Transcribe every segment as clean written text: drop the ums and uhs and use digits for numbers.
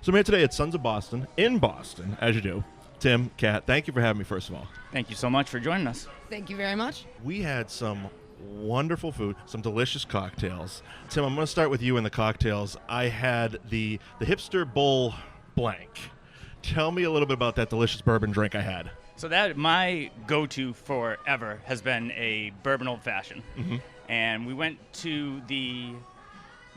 So I'm here today at Sons of Boston, in Boston, as you do. Tim, Kat, thank you for having me, first of all. Thank you so much for joining us. Thank you very much. We had some wonderful food, some delicious cocktails. Tim, I'm going to start with you in the cocktails. I had the Hipster Bull Blank. Tell me a little bit about that delicious bourbon drink I had. So that my go-to forever has been a bourbon old-fashioned. Mm-hmm. And we went to the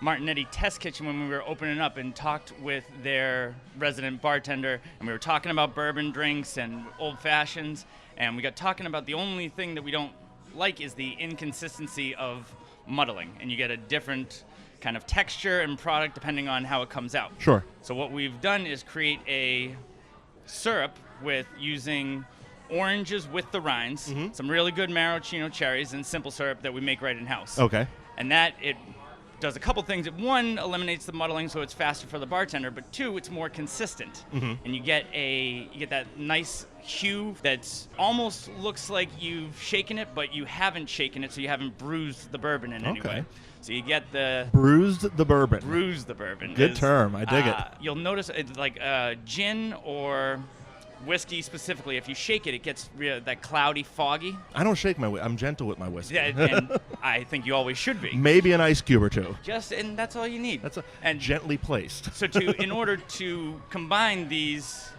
Martinetti Test Kitchen when we were opening up and talked with their resident bartender, and we were talking about bourbon drinks and old-fashions, and we got talking about the only thing that we don't like is the inconsistency of muddling, and you get a different kind of texture and product depending on how it comes out. Sure. So what we've done is create a syrup with using oranges with the rinds, some really good maraschino cherries, and simple syrup that we make right in-house. Okay. And that, it does a couple things. One, eliminates the muddling so it's faster for the bartender, but two, it's more consistent. And you get that nice hue that's almost looks like you've shaken it, but you haven't shaken it, so you haven't bruised the bourbon in any way. So you get the Bruised the bourbon. Bruised the bourbon. Good term. I dig it. You'll notice it's like gin or whiskey specifically. If you shake it, it gets that cloudy, foggy. I don't shake my whiskey. I'm gentle with my whiskey. Yeah, and I think you always should be. Maybe an ice cube or two. And that's all you need. And gently placed. So in order to combine these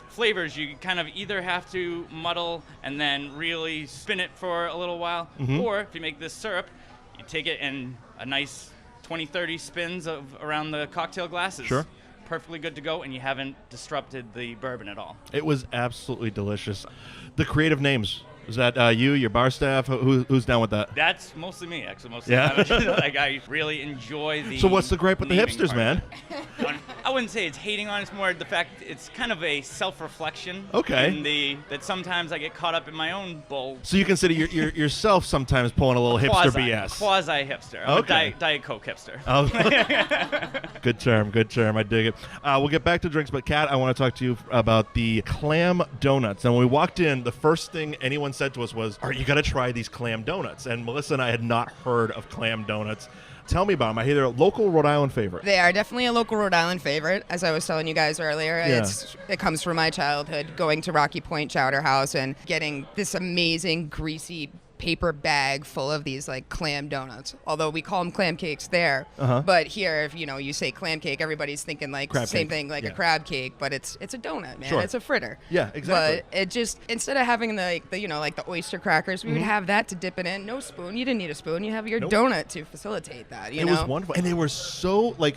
flavors, you kind of either have to muddle and then really spin it for a little while, or if you make this syrup, you take it and a nice 20, 30 spins around the cocktail glasses. Sure. Perfectly good to go, and you haven't disrupted the bourbon at all. It was absolutely delicious. The creative names. Is that you, your bar staff? Who's down with that? That's mostly me, actually. Yeah. Like, I really enjoy the. So what's the gripe with the hipsters, man? I wouldn't say it's hating on. It's more the fact it's kind of a self-reflection. Okay. That sometimes I get caught up in my own bull. So you consider yourself sometimes pulling a little hipster BS. Quasi-hipster. I'm a Diet Coke hipster. Oh. Good term. I dig it. We'll get back to drinks, but Kat, I want to talk to you about the clam donuts. And when we walked in, the first thing anyone said to us was, you got to try these clam donuts. And Melissa and I had not heard of clam donuts. Tell me about them. I hear they're a local Rhode Island favorite. They are definitely a local Rhode Island favorite, as I was telling you guys earlier. Yeah. It comes from my childhood, going to Rocky Point Chowder House and getting this amazing, greasy paper bag full of these like clam donuts. Although we call them clam cakes there, but here, if you say clam cake, everybody's thinking like crab same cake. thing, like a crab cake, but it's a donut, man. Sure. It's a fritter. Yeah, exactly. But it just, instead of having the oyster crackers, we would have that to dip it in. No spoon. You didn't need a spoon. You have your donut to facilitate that. It was wonderful, and they were so like.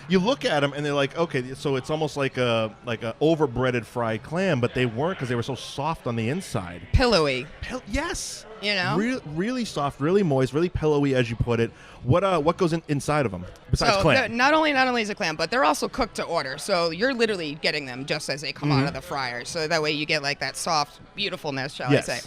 You look at them and they're like, okay, so it's almost like a overbreaded fried clam, but they weren't because they were so soft on the inside. Pillowy. Yes. Really soft, really moist, really pillowy, as you put it. What goes inside of them besides clam? Not only is it clam, but they're also cooked to order. So you're literally getting them just as they come out of the fryer. So that way you get like that soft beautifulness, shall I say.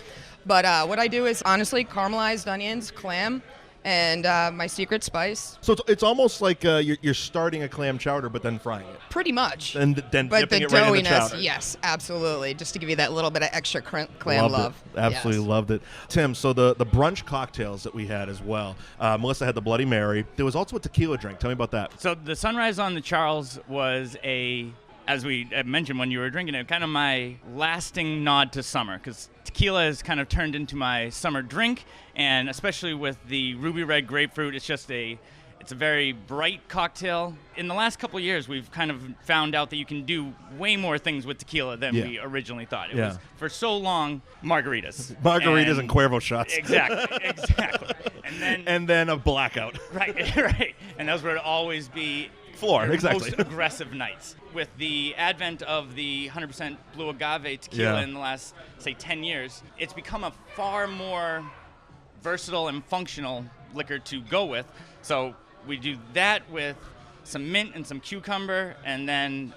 But what I do is honestly caramelized onions, clam, and my secret spice. So it's almost like you're starting a clam chowder, but then frying it. Pretty much. And then but dipping the it right in the doughiness, chowder. yes, absolutely. Just to give you that little bit of extra clam Loved love. It. Absolutely loved it. Tim, so the brunch cocktails that we had as well. Melissa had the Bloody Mary. There was also a tequila drink. Tell me about that. So the Sunrise on the Charles was as we mentioned when you were drinking it, kind of my lasting nod to summer, because tequila has kind of turned into my summer drink, and especially with the ruby red grapefruit, it's a very bright cocktail. In the last couple of years, we've kind of found out that you can do way more things with tequila than we originally thought. It was, for so long, margaritas. Margaritas and Cuervo shots. Exactly. And then a blackout. Right. And those would always be most aggressive nights. With the advent of the 100% blue agave tequila in the last, say, 10 years, it's become a far more versatile and functional liquor to go with. So we do that with some mint and some cucumber, and then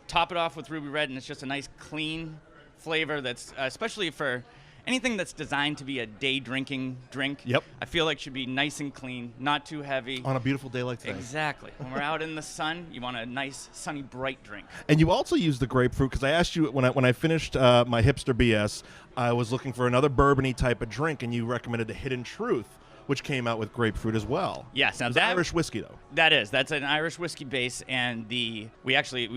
top it off with ruby red, and it's just a nice clean flavor that's, especially for anything that's designed to be a day drinking drink. Yep. I feel like should be nice and clean, not too heavy. On a beautiful day like today. Exactly. When we're out in the sun, you want a nice, sunny, bright drink. And you also use the grapefruit, because I asked you when I finished my hipster BS, I was looking for another bourbon-y type of drink, and you recommended the Hidden Truth, which came out with grapefruit as well. Yes, now it's that Irish whiskey though. That's an Irish whiskey base, and we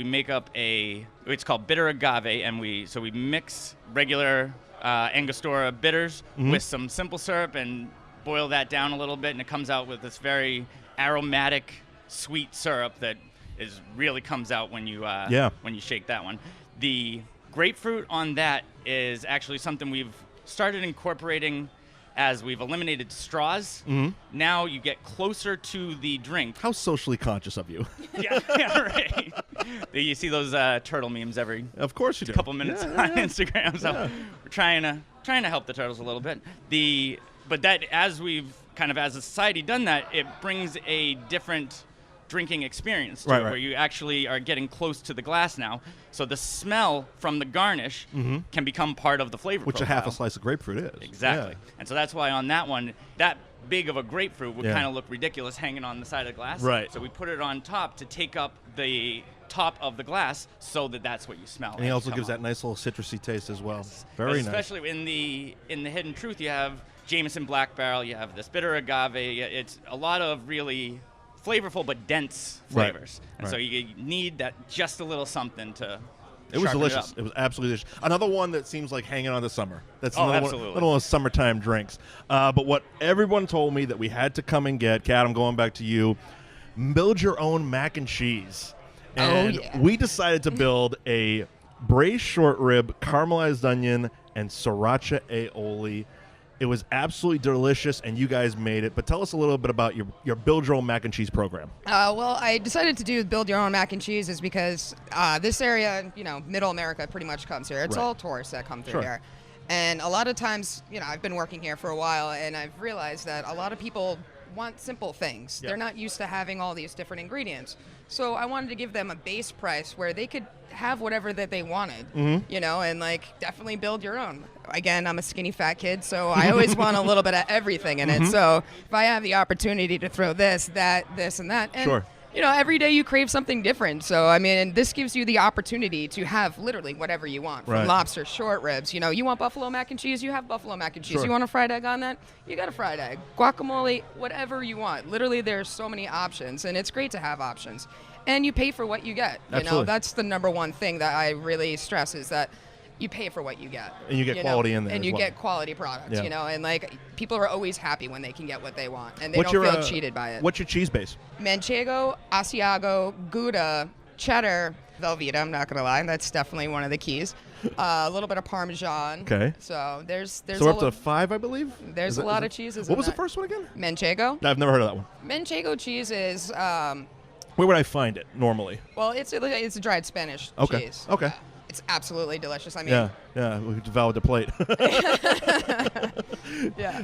make up it's called bitter agave, and we mix regular Angostura bitters with some simple syrup and boil that down a little bit, and it comes out with this very aromatic, sweet syrup that really comes out when you shake that one. The grapefruit on that is actually something we've started incorporating as we've eliminated straws. Now you get closer to the drink. How socially conscious of you. yeah, right. You see those turtle memes every of course you do. Couple minutes on Instagram. So we're trying to help the turtles a little bit. But that as we've kind of as a society done that, it brings a different drinking experience to it, where you actually are getting close to the glass now. So the smell from the garnish can become part of the flavor Which profile. a half a slice of grapefruit is. Exactly. Yeah. And so that's why on that one, that big of a grapefruit would kind of look ridiculous hanging on the side of the glass. Right. So we put it on top to take up the top of the glass so that's what you smell. And he also gives that nice little citrusy taste as well. Very nice. Especially in the Hidden Truth, you have Jameson Black Barrel, you have this bitter agave. It's a lot of really flavorful but dense flavors. And so you need that just a little something to It was delicious. It was absolutely delicious. Another one that seems like hanging on the summer. That's another absolutely. one of those summertime drinks. But what everyone told me that we had to come and get, Kat, I'm going back to you, build your own mac and cheese. And we decided to build a braised short rib, caramelized onion, and sriracha aioli. It was absolutely delicious, and you guys made it. But tell us a little bit about your Build Your Own Mac and Cheese program. Well, I decided to do Build Your Own Mac and Cheese is because this area, Middle America pretty much comes here. It's all tourists that come through here. And a lot of times, I've been working here for a while, and I've realized that a lot of people want simple things. They're not used to having all these different ingredients. So I wanted to give them a base price where they could have whatever that they wanted, and definitely build your own. Again, I'm a skinny fat kid, so I always want a little bit of everything in it. So if I have the opportunity to throw this, and that, and every day you crave something different. So I mean, this gives you the opportunity to have literally whatever you want, from lobster, short ribs. You want buffalo mac and cheese, you have buffalo mac and cheese. You want a fried egg on that, you got a fried egg, guacamole, whatever you want. Literally, there's so many options, and it's great to have options. And you pay for what you get. That's the number one thing that I really stress is that you pay for what you get. And you get quality in there. And as you well. get quality products, and people are always happy when they can get what they want, and they don't feel cheated by it. What's your cheese base? Manchego, Asiago, Gouda, cheddar, Velveeta, I'm not going to lie. That's definitely one of the keys. A little bit of Parmesan. Okay. So there's So we're up to 5, I believe? There's a lot of cheeses. What was the first one again? Manchego. I've never heard of that one. Manchego cheese is... where would I find it normally? Well, it's a dried Spanish cheese. Okay. It's absolutely delicious. I mean, we devoured the plate.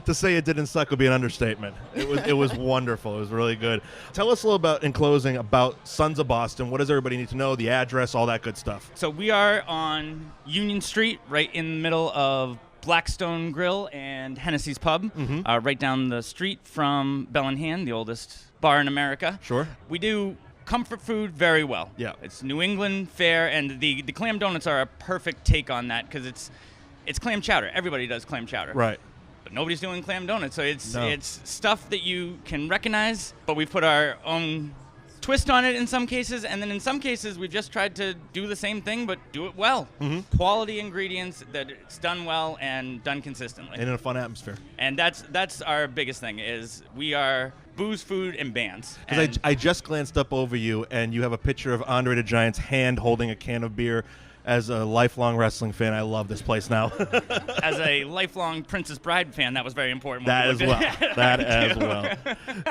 To say it didn't suck would be an understatement. It was wonderful. It was really good. Tell us a little about, in closing, about Sons of Boston. What does everybody need to know? The address, all that good stuff. So we are on Union Street, right in the middle of Blackstone Grill and Hennessy's Pub, right down the street from Bell in Hand, the oldest bar in America. Sure. We do comfort food very well. Yeah. It's New England fare, and the clam donuts are a perfect take on that because it's clam chowder. Everybody does clam chowder. Right. But nobody's doing clam donuts, so it's stuff that you can recognize, but we put our own twist on it in some cases, and then in some cases we've just tried to do the same thing but do it well. Quality ingredients, that it's done well and done consistently. And in a fun atmosphere. And that's our biggest thing is we are booze, food, and bands. Because I just glanced up over you, and you have a picture of Andre the Giant's hand holding a can of beer. As a lifelong wrestling fan, I love this place now. As a lifelong Princess Bride fan, that was very important. That as well. That as well.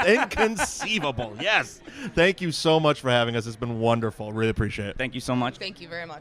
Inconceivable. Yes. Thank you so much for having us. It's been wonderful. Really appreciate it. Thank you so much. Thank you very much.